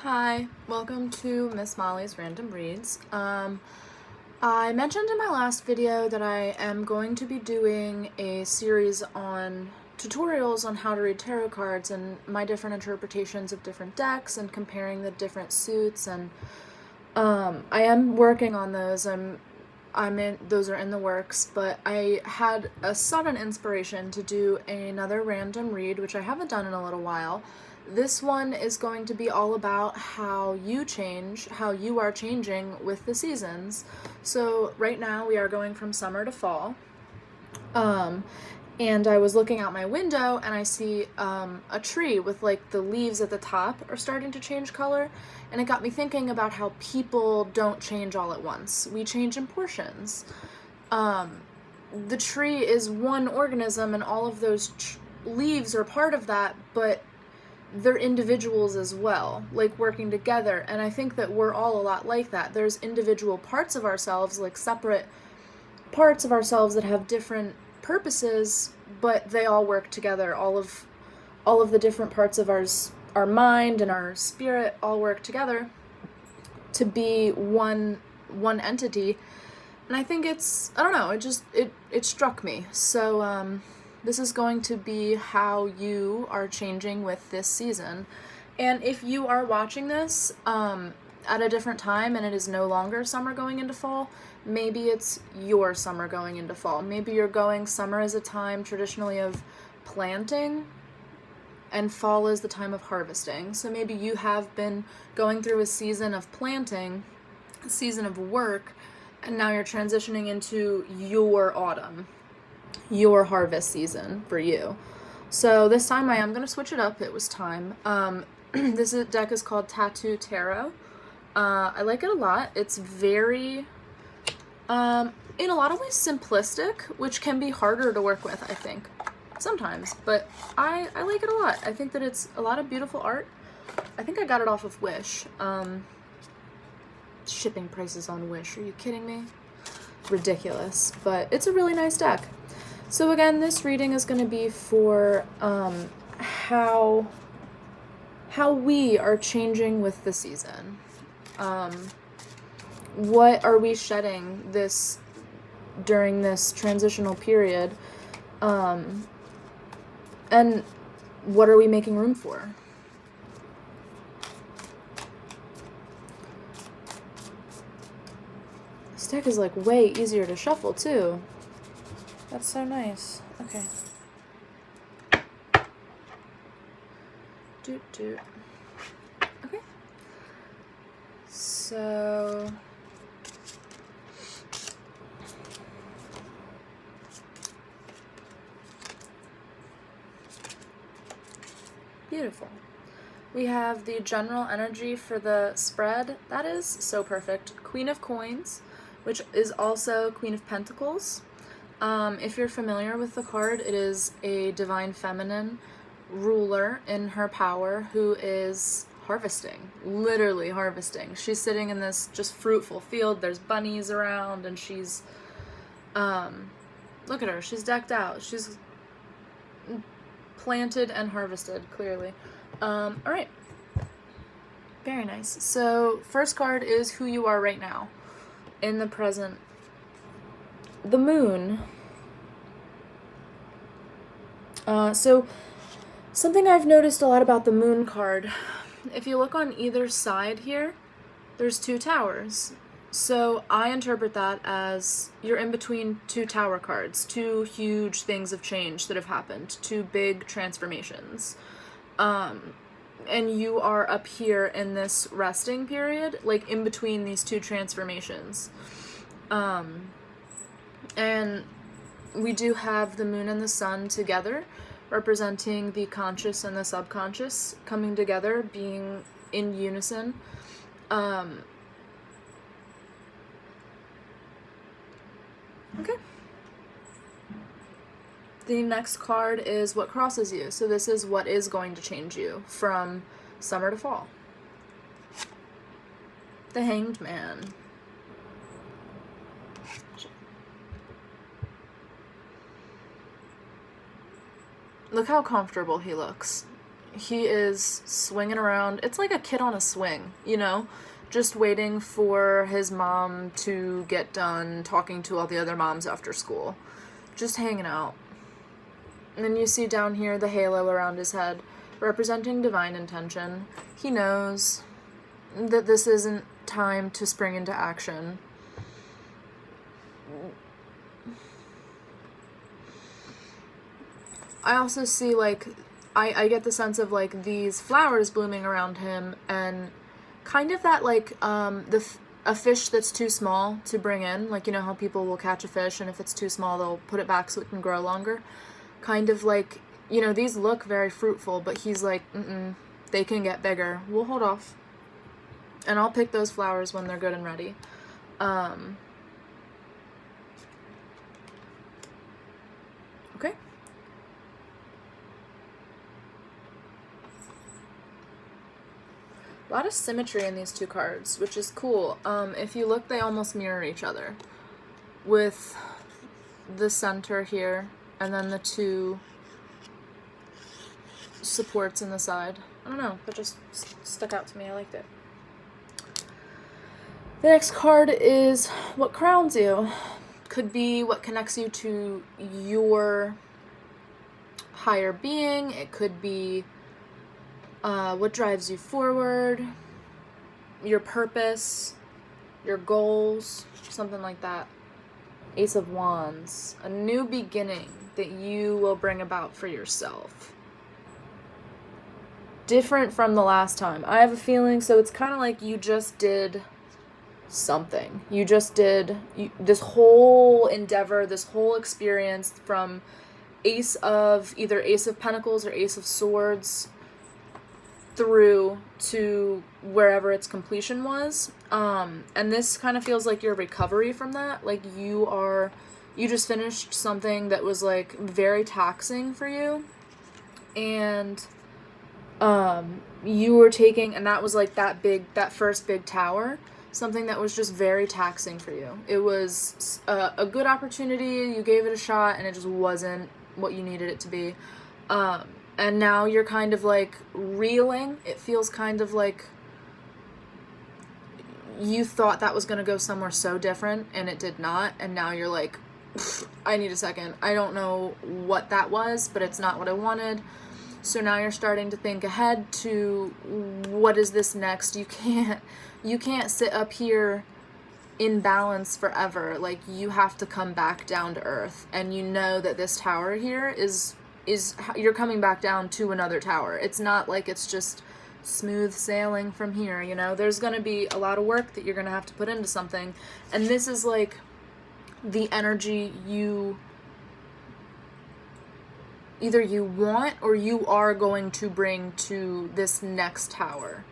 Hi, welcome to Miss Molly's Random Reads. I mentioned in my last video that I am going to be doing a series on tutorials on how to read tarot cards and my different interpretations of different decks and comparing the different suits, and I am working on those. Those are in the works, but I had a sudden inspiration to do another random read, which I haven't done in a little while. This one is going to be all about how you are changing with the seasons. So right now we are going from summer to fall. And I was looking out my window and I see a tree with like the leaves at the top are starting to change color, and it got me thinking about how people don't change all at once. We change in portions. The tree is one organism and all of those leaves are part of that, but they're individuals as well, like working together. And I think that we're all a lot like that. There's individual parts of ourselves, like separate parts of ourselves that have different purposes, but they all work together. All of the different parts of our mind and our spirit all work together to be one entity. And I think I don't know, it struck me. So this is going to be how you are changing with this season. And if you are watching this at a different time and it is no longer summer going into fall, maybe it's your summer going into fall. Maybe you're going summer is a time traditionally of planting and fall is the time of harvesting. So maybe you have been going through a season of planting, a season of work, and now you're transitioning into your autumn, your harvest season for you. So this time I am going to switch it up. It was time. This deck is called Tattoo Tarot. I like it a lot. It's very, in a lot of ways, simplistic, which can be harder to work with, I think, sometimes. But I like it a lot. I think that it's a lot of beautiful art. I think I got it off of Wish. Shipping prices on Wish. Are you kidding me? Ridiculous. But it's a really nice deck. So again, this reading is going to be for how we are changing with the season. What are we shedding during this transitional period? And what are we making room for? This deck is like way easier to shuffle too. That's so nice. Okay. Okay. So beautiful. We have the general energy for the spread. That is so perfect. Queen of Coins, which is also Queen of Pentacles. If you're familiar with the card, it is a divine feminine ruler in her power who is harvesting, literally harvesting. She's sitting in this just fruitful field. There's bunnies around and she's, look at her, she's decked out. She's planted and harvested, clearly. All right. Very nice. So first card is who you are right now, in the present. The Moon. So something I've noticed a lot about the Moon card, if you look on either side here, there's two towers. So I interpret that as you're in between two tower cards, two huge things of change that have happened, two big transformations. And you are up here in this resting period, like in between these two transformations. And we do have the moon and the sun together, representing the conscious and the subconscious coming together, being in unison. Okay. The next card is what crosses you. So this is what is going to change you from summer to fall. The Hanged Man. Look how comfortable he looks. He is swinging around. It's like a kid on a swing, you know? Just waiting for his mom to get done talking to all the other moms after school. Just hanging out. And then you see down here the halo around his head, representing divine intention. He knows that this isn't time to spring into action. I also see, like, I get the sense of, like, these flowers blooming around him, and kind of that, like, a fish that's too small to bring in. Like, you know how people will catch a fish, and if it's too small, they'll put it back so it can grow longer. Kind of like, you know, these look very fruitful, but he's like, they can get bigger. We'll hold off. And I'll pick those flowers when they're good and ready. Okay. A lot of symmetry in these two cards, which is cool. If you look, they almost mirror each other. With the center here, and then the two supports in the side. I don't know, that just stuck out to me. I liked it. The next card is what crowns you. Could be what connects you to your higher being. It could be what drives you forward, your purpose, your goals, something like that. Ace of Wands, a new beginning that you will bring about for yourself. Different from the last time. I have a feeling, so it's kind of like you just did something. You just did this whole endeavor, this whole experience from either Ace of Pentacles or Ace of Swords through to wherever its completion was. And this kind of feels like your recovery from that. Like you just finished something that was like very taxing for you. And you were taking, and that was like that first big tower, something that was just very taxing for you. It was a good opportunity, you gave it a shot, and it just wasn't what you needed it to be. And now you're kind of like reeling. It feels kind of like you thought that was going to go somewhere so different, and it did not. And now you're like, I need a second. I don't know what that was, but it's not what I wanted. So now you're starting to think ahead to what is this next. You can't sit up here in balance forever. Like, you have to come back down to earth. And you know that this tower here is you're coming back down to another tower. It's not like it's just smooth sailing from here, you know? There's going to be a lot of work that you're going to have to put into something. And this is like the energy either you want or you are going to bring to this next tower.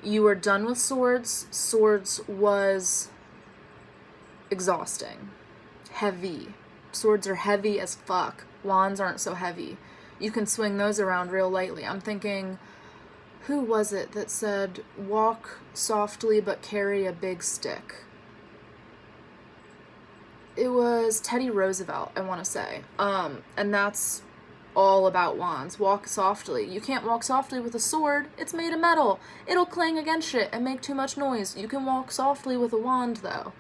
You are done with swords. Swords was exhausting. Heavy. Swords are heavy as fuck. Wands aren't so heavy. You can swing those around real lightly. I'm thinking, who was it that said, walk softly but carry a big stick? It was Teddy Roosevelt, I want to say. And that's all about wands. Walk softly. You can't walk softly with a sword. It's made of metal. It'll clang against shit and make too much noise. You can walk softly with a wand, though.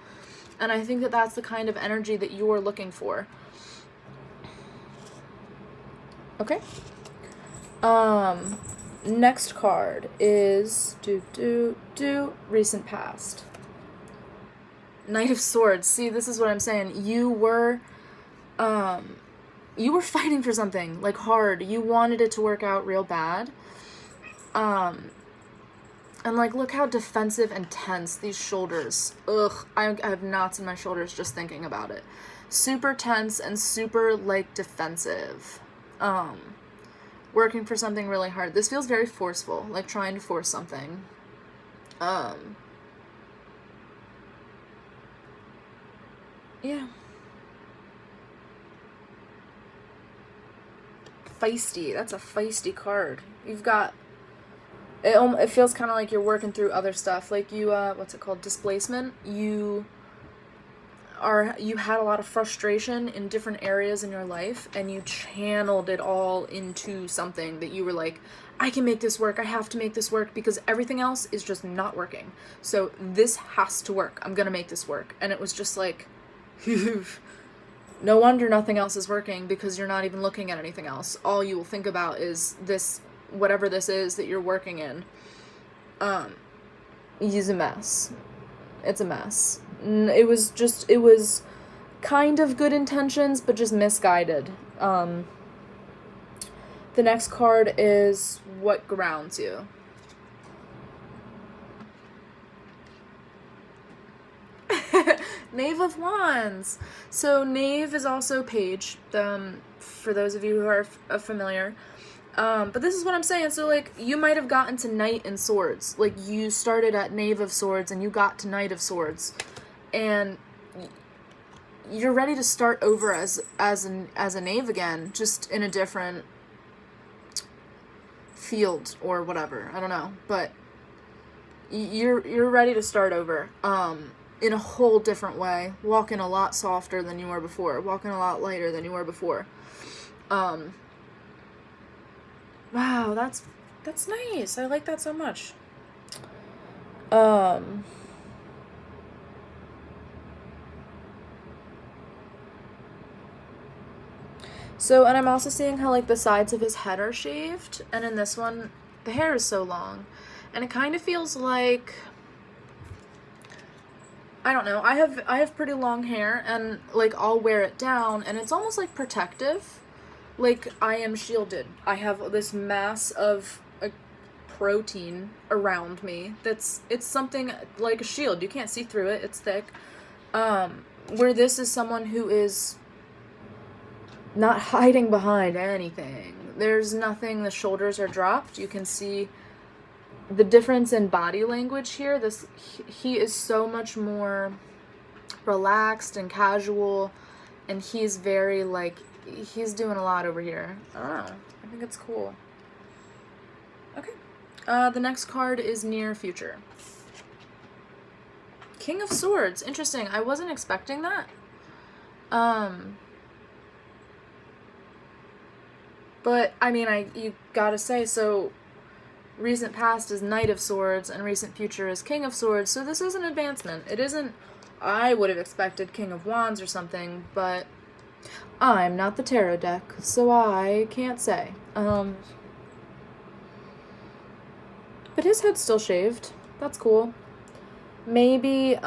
And I think that that's the kind of energy that you're looking for. Okay. Next card is recent past. Knight of Swords. See, this is what I'm saying. You were fighting for something, like, hard. You wanted it to work out real bad. And, like, look how defensive and tense these shoulders. Ugh, I have knots in my shoulders just thinking about it. Super tense and super, like, defensive. Working for something really hard. This feels very forceful, like trying to force something. Yeah. Feisty. That's a feisty card. You've got... It feels kind of like you're working through other stuff. Like you, what's it called? Displacement. You had a lot of frustration in different areas in your life, and you channeled it all into something that you were like, I can make this work. I have to make this work because everything else is just not working. So this has to work. I'm gonna make this work. And it was just like, no wonder nothing else is working, because you're not even looking at anything else. All you will think about is this, whatever this is that you're working in. He's a mess. It's a mess. It was kind of good intentions, but just misguided. The next card is what grounds you. Knave of Wands. So Knave is also Page, for those of you who are familiar. But this is what I'm saying. So, like, you might have gotten to Knight in Swords. Like, you started at Knave of Swords and you got to Knight of Swords. And you're ready to start over as a knave again, just in a different field or whatever. I don't know. But you're ready to start over. In a whole different way, walking a lot softer than you were before, walking a lot lighter than you were before. Wow, that's nice. I like that so much. So, and I'm also seeing how, like, the sides of his head are shaved, and in this one, the hair is so long, and it kind of feels like, I don't know, I have pretty long hair, and, like, I'll wear it down, and it's almost, like, protective. Like, I am shielded. I have this mass of protein around me it's something like a shield. You can't see through it. It's thick. Where this is someone who is not hiding behind anything. There's nothing. The shoulders are dropped. You can see the difference in body language here. He is so much more relaxed and casual, and he's very, like, he's doing a lot over here. I don't know. I think it's cool. Okay. The next card is Near Future. King of Swords. Interesting. I wasn't expecting that. But, I mean, you gotta say, so recent past is Knight of Swords, and recent future is King of Swords, so this is an advancement. It isn't, I would have expected King of Wands or something, but I'm not the tarot deck, so I can't say. But his head's still shaved. That's cool. Maybe,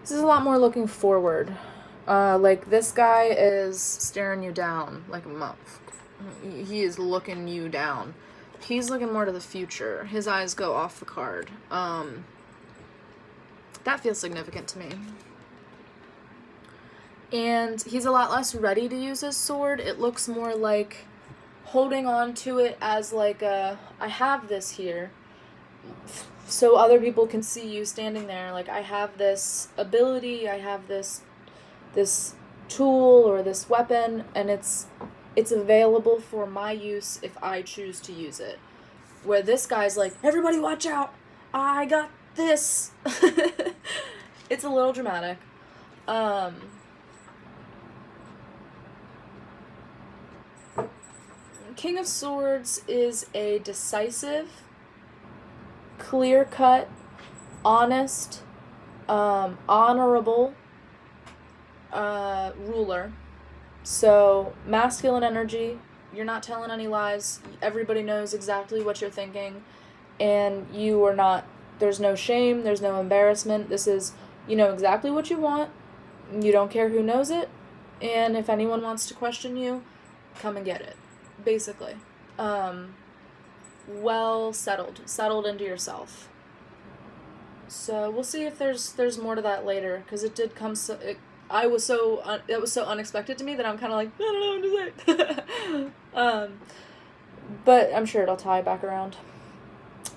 this is a lot more looking forward. Like, this guy is staring you down like a muff. He is looking you down. He's looking more to the future. His eyes go off the card. That feels significant to me. And he's a lot less ready to use his sword. It looks more like holding on to it as like I have this here, so other people can see you standing there. Like, I have this ability, I have this tool or this weapon, and it's available for my use if I choose to use it. Where this guy's like, everybody watch out, I got this. It's a little dramatic. King of Swords is a decisive, clear-cut, honest, honorable ruler. So, masculine energy, you're not telling any lies, everybody knows exactly what you're thinking, and you are not, there's no shame, there's no embarrassment. This is, you know exactly what you want, you don't care who knows it, and if anyone wants to question you, come and get it, basically. Well settled into yourself. So we'll see if there's more to that later, because it did come so, it was so unexpected to me that I'm kind of like, I don't know what to say. But I'm sure it'll tie back around.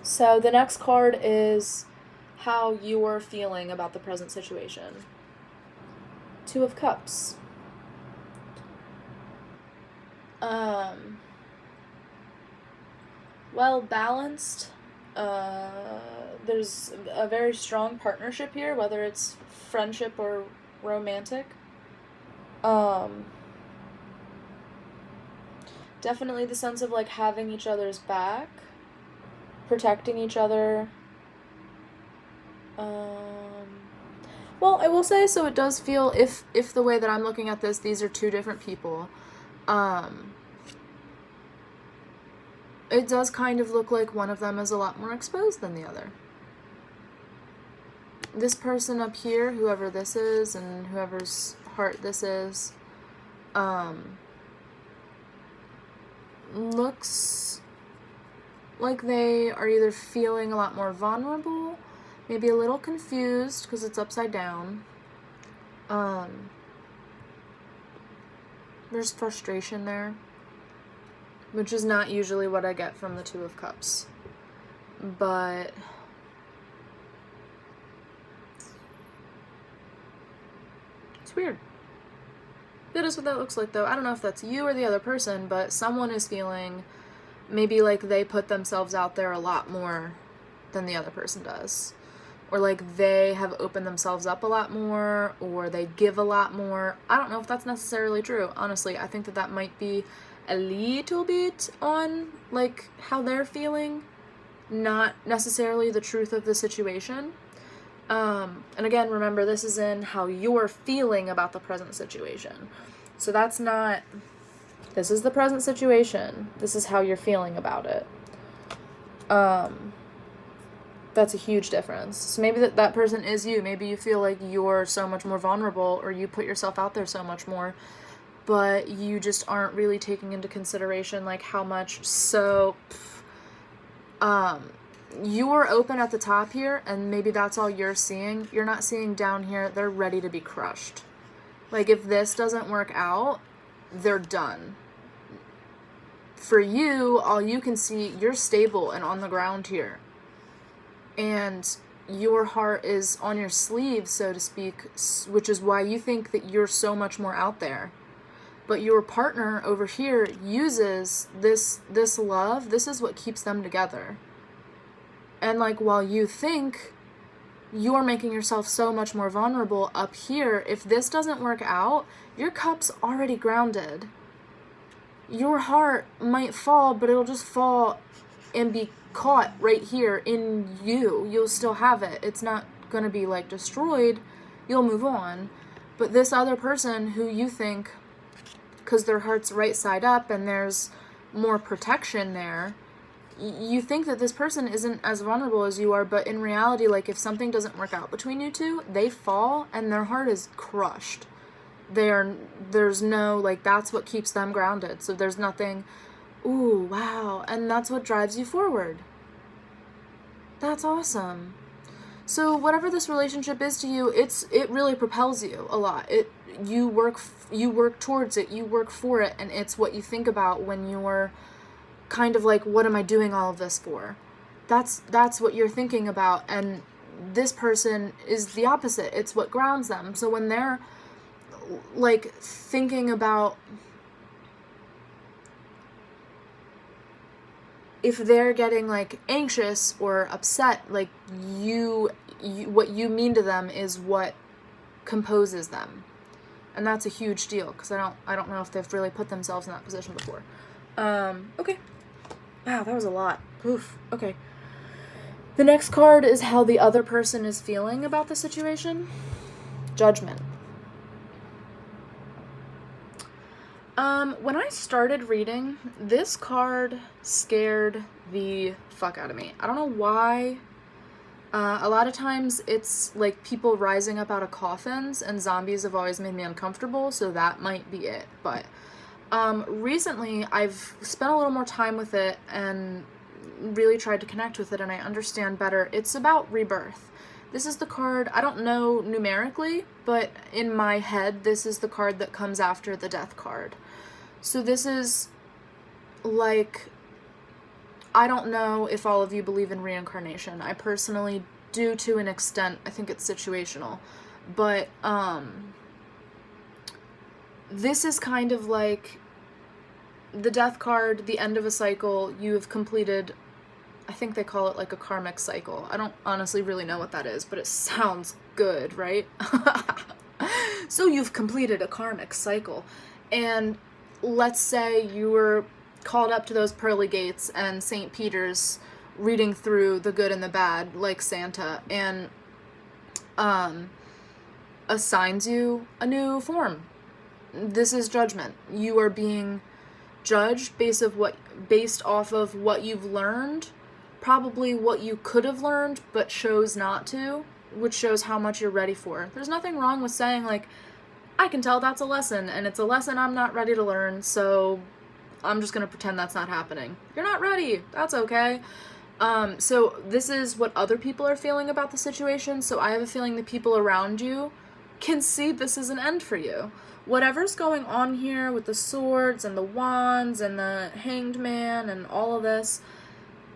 So the next card is how you're feeling about the present situation. Two of Cups. Well balanced, There's a very strong partnership here, whether it's friendship or romantic. Definitely the sense of like having each other's back, protecting each other. Well, I will say, so it does feel, if the way that I'm looking at this, these are two different people. It does kind of look like one of them is a lot more exposed than the other. This person up here, whoever this is and whoever's heart this is, looks like they are either feeling a lot more vulnerable, maybe a little confused because it's upside down. There's frustration there, which is not usually what I get from the Two of Cups. But it's weird. That is what that looks like, though. I don't know if that's you or the other person, but someone is feeling maybe like they put themselves out there a lot more than the other person does. Or like they have opened themselves up a lot more, or they give a lot more. I don't know if that's necessarily true, honestly. I think that that might be a little bit on like how they're feeling, not necessarily the truth of the situation. And again, remember, this is in how you're feeling about the present situation. So that's not, this is the present situation. This is how you're feeling about it. That's a huge difference. So maybe that person is you. Maybe you feel like you're so much more vulnerable, or you put yourself out there so much more, but you just aren't really taking into consideration like how much. So you're open at the top here, and maybe that's all you're seeing. You're not seeing down here, they're ready to be crushed. Like, if this doesn't work out, they're done. For you, all you can see, you're stable and on the ground here. And your heart is on your sleeve, so to speak, which is why you think that you're so much more out there. But your partner over here uses this love. This is what keeps them together. And like, while you think you're making yourself so much more vulnerable up here, if this doesn't work out, your cup's already grounded. Your heart might fall, but it'll just fall and be caught right here in you. You'll still have it. It's not going to be like destroyed. You'll move on. But this other person who you think, because their heart's right side up and there's more protection there, you think that this person isn't as vulnerable as you are, but in reality, like, if something doesn't work out between you two, they fall and their heart is crushed. There's no, like, that's what keeps them grounded. So there's nothing, ooh, wow, and that's what drives you forward. That's awesome. So whatever this relationship is to you, it really propels you a lot. You work towards it, you work for it, and it's what you think about when you're kind of like, what am I doing all of this for? That's what you're thinking about, and this person is the opposite. It's what grounds them. So when they're like thinking about, if they're getting like anxious or upset, like you what you mean to them is what composes them. And that's a huge deal, because I don't know if they've really put themselves in that position before. Okay. Wow, that was a lot. Oof. Okay. The next card is how the other person is feeling about the situation. Judgment. When I started reading, this card scared the fuck out of me. I don't know why. A lot of times it's like people rising up out of coffins, and zombies have always made me uncomfortable, so that might be it. But recently I've spent a little more time with it and really tried to connect with it, and I understand better. It's about rebirth. This is the card, I don't know numerically, but in my head, this is the card that comes after the death card. So this is like, I don't know if all of you believe in reincarnation. I personally do, to an extent. I think it's situational. But this is kind of like the death card, the end of a cycle. You have completed I think they call it like a karmic cycle. I don't honestly really know what that is, but it sounds good, right? So you've completed a karmic cycle. And let's say you were called up to those pearly gates and St. Peter's reading through the good and the bad like Santa and assigns you a new form. This is judgment. You are being judged based off of what you've learned, probably what you could have learned but chose not to, which shows how much you're ready for. There's nothing wrong with saying, like, I can tell that's a lesson, and it's a lesson I'm not ready to learn, so I'm just gonna pretend that's not happening. You're not ready. That's okay. So this is what other people are feeling about the situation, so I have a feeling the people around you can see this as an end for you. Whatever's going on here with the swords and the wands and the hanged man and all of this,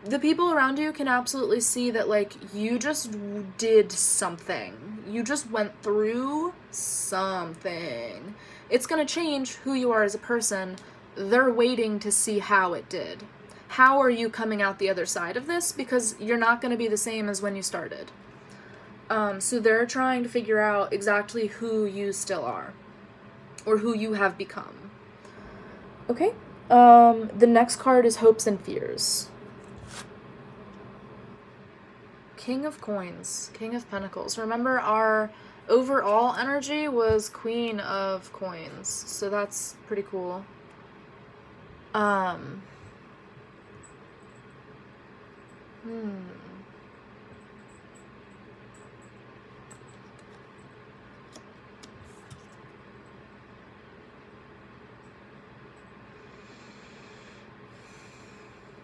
the people around you can absolutely see that, like, you just did something. You just went through something. It's gonna change who you are as a person. They're waiting to see how it did. How are you coming out the other side of this? Because you're not gonna be the same as when you started. So they're trying to figure out exactly who you still are, or who you have become. Okay, the next card is Hopes and Fears. King of Coins, King of Pentacles. Remember, our overall energy was Queen of Coins, so that's pretty cool.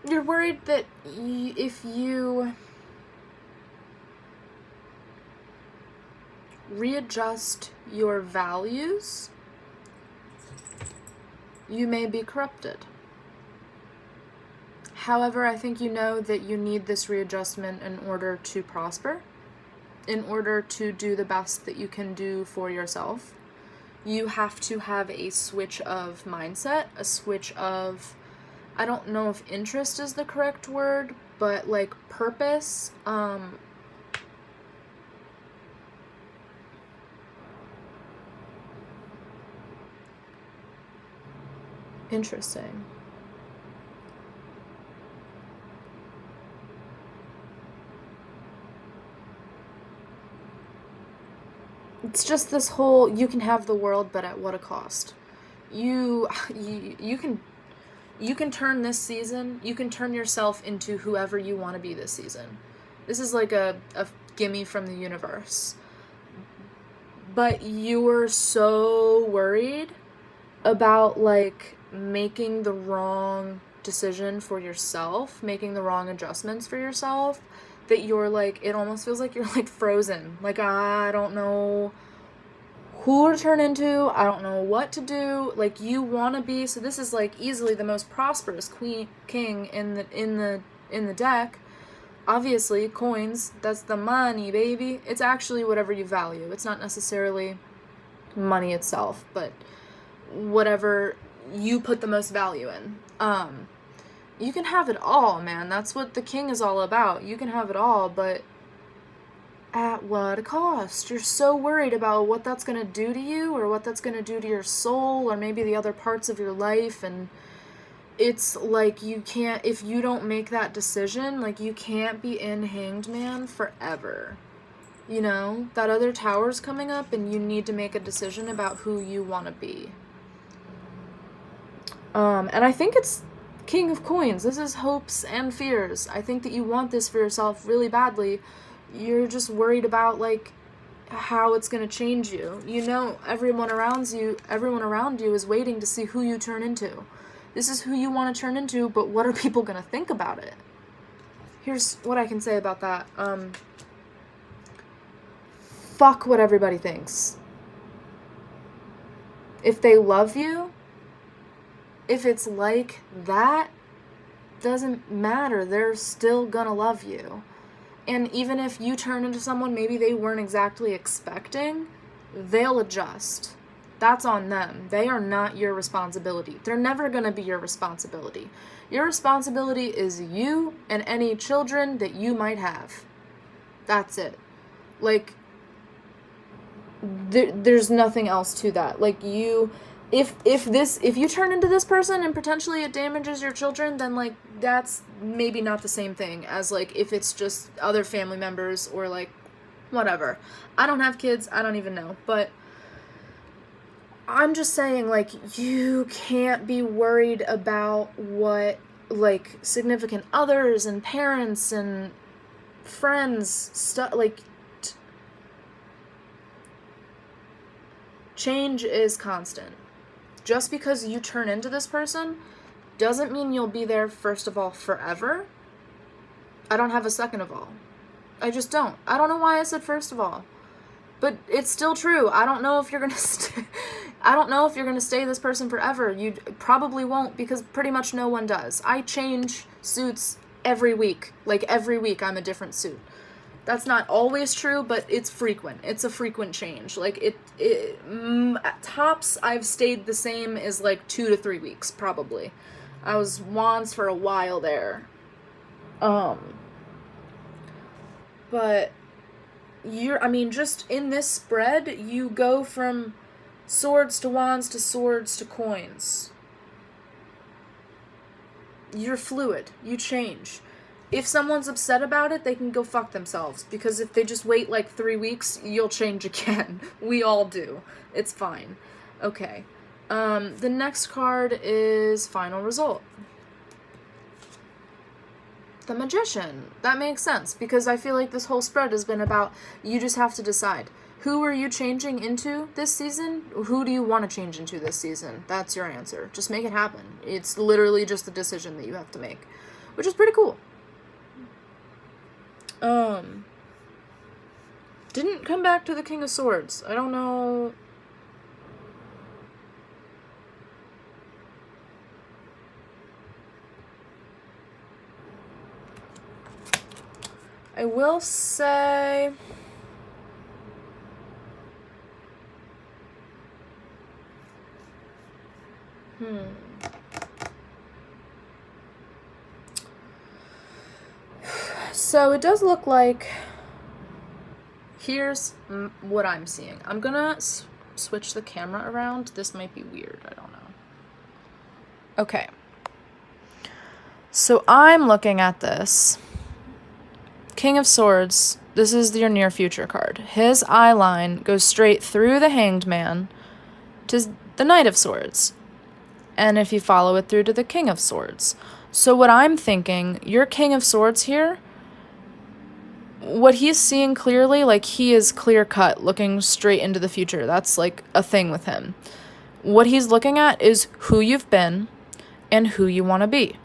You're worried that if you readjust your values, you may be corrupted. However, I think you know that you need this readjustment in order to prosper, in order to do the best that you can do for yourself. You have to have a switch of mindset, a switch of, I don't know if interest is the correct word, but like purpose. Interesting. It's just this whole, you can have the world, but at what a cost. You can turn this season, you can turn yourself into whoever you want to be this season. This is like a gimme from the universe. But you were so worried about, like, making the wrong decision for yourself, making the wrong adjustments for yourself, that you're like, it almost feels like you're like frozen. Like, I don't know who to turn into, I don't know what to do. Like, you want to be, so this is like easily the most prosperous king in the deck. Obviously, coins, that's the money, baby. It's actually whatever you value. It's not necessarily money itself, but whatever you put the most value in. You can have it all, man. That's what the king is all about. You can have it all, but at what a cost? You're so worried about what that's going to do to you, or what that's going to do to your soul, or maybe the other parts of your life, and it's like you can't, if you don't make that decision, like, you can't be in Hanged Man forever. You know, that other tower's coming up, and you need to make a decision about who you want to be. And I think it's King of Coins. This is Hopes and Fears. I think that you want this for yourself really badly. You're just worried about, like, how it's going to change you. You know, everyone around you is waiting to see who you turn into. This is who you want to turn into, but what are people going to think about it? Here's what I can say about that. Fuck what everybody thinks. If they love you, if it's like that, doesn't matter. They're still gonna love you. And even if you turn into someone maybe they weren't exactly expecting, they'll adjust. That's on them. They are not your responsibility. They're never going to be your responsibility. Your responsibility is you and any children that you might have. That's it. Like, there's nothing else to that. Like, if you turn into this person and potentially it damages your children, then, like, that's maybe not the same thing as, like, if it's just other family members or, like, whatever. I don't have kids. I don't even know. But I'm just saying, like, you can't be worried about what, like, significant others and parents and friends stuff, like, change is constant. Just because you turn into this person doesn't mean you'll be there, first of all, forever. I don't have a second of all. I just don't. I don't know why I said first of all. But it's still true. I don't know if you're gonna I don't know if you're gonna stay this person forever. You probably won't, because pretty much no one does. I change suits every week. Like, every week I'm a different suit. That's not always true, but it's frequent. It's a frequent change. Like, at tops, I've stayed the same as, like, 2 to 3 weeks, probably. I was wands for a while there. But just in this spread, you go from swords to wands to swords to coins. You're fluid. You change. If someone's upset about it, they can go fuck themselves, because if they just wait like 3 weeks, you'll change again. We all do. It's fine. Okay. The next card is Final Result. The Magician. That makes sense, because I feel like this whole spread has been about, you just have to decide. Who are you changing into this season? Who do you want to change into this season? That's your answer. Just make it happen. It's literally just a decision that you have to make, which is pretty cool. Didn't come back to the King of Swords. I don't know. I will say, so it does look like, here's what I'm seeing. I'm gonna switch the camera around. This might be weird. I don't know. Okay. So I'm looking at this. King of Swords, this is your near future card. His eye line goes straight through the Hanged Man to the Knight of Swords. And if you follow it through to the King of Swords. So what I'm thinking, your King of Swords here, what he's seeing clearly, like, he is clear cut, looking straight into the future. That's like a thing with him. What he's looking at is who you've been and who you want to be.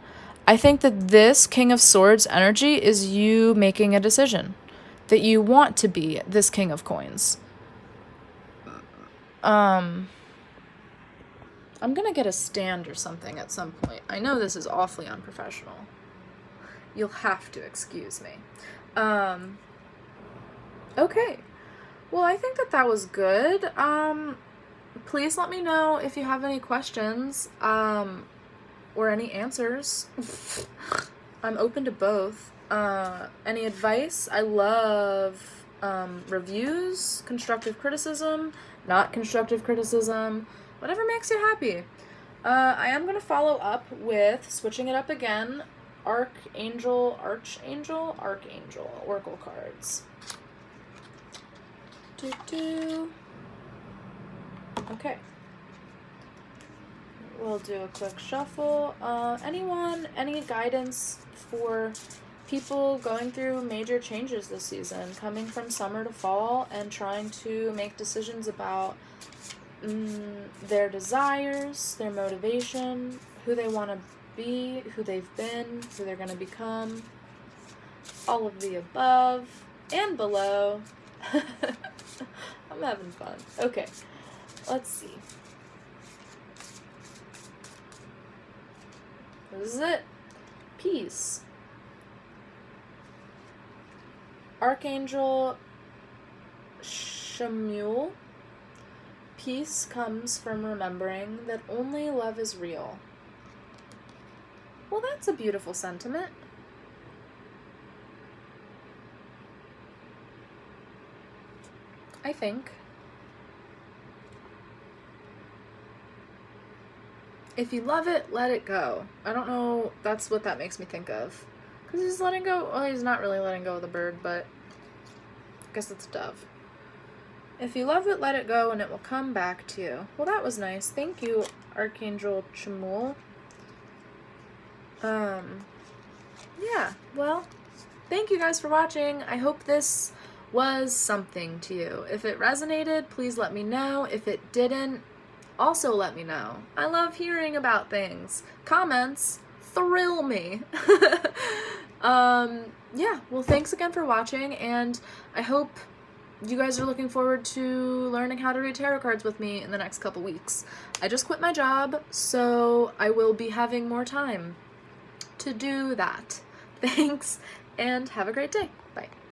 I think that this King of Swords energy is you making a decision that you want to be this King of Coins. I'm gonna get a stand or something at some point. I know this is awfully unprofessional. You'll have to excuse me. Okay. Well, I think that was good. Please let me know if you have any questions, or any answers. I'm open to both. Any advice? I love, reviews, constructive criticism, not constructive criticism, whatever makes you happy. I am gonna follow up with, switching it up again, Archangel, Oracle cards. Okay. We'll do a quick shuffle. Any guidance for people going through major changes this season, coming from summer to fall and trying to make decisions about their desires, their motivation, who they want to be, who they've been, who they're going to become, all of the above and below. I'm having fun. Okay, let's see. This is it. Peace. Archangel Shamuel. peace comes from remembering that only love is real. Well, that's a beautiful sentiment. I think. If you love it, let it go. I don't know, that's what that makes me think of. Because he's letting go, well, he's not really letting go of the bird, but I guess it's a dove. If you love it, let it go, and it will come back to you. Well, that was nice. Thank you, Archangel Chamul. Yeah, well, thank you guys for watching. I hope this was something to you. If it resonated, please let me know. If it didn't, also let me know. I love hearing about things. Comments thrill me. Yeah, well, thanks again for watching, and I hope you guys are looking forward to learning how to read tarot cards with me in the next couple weeks. I just quit my job, so I will be having more time to do that. Thanks, and have a great day. Bye.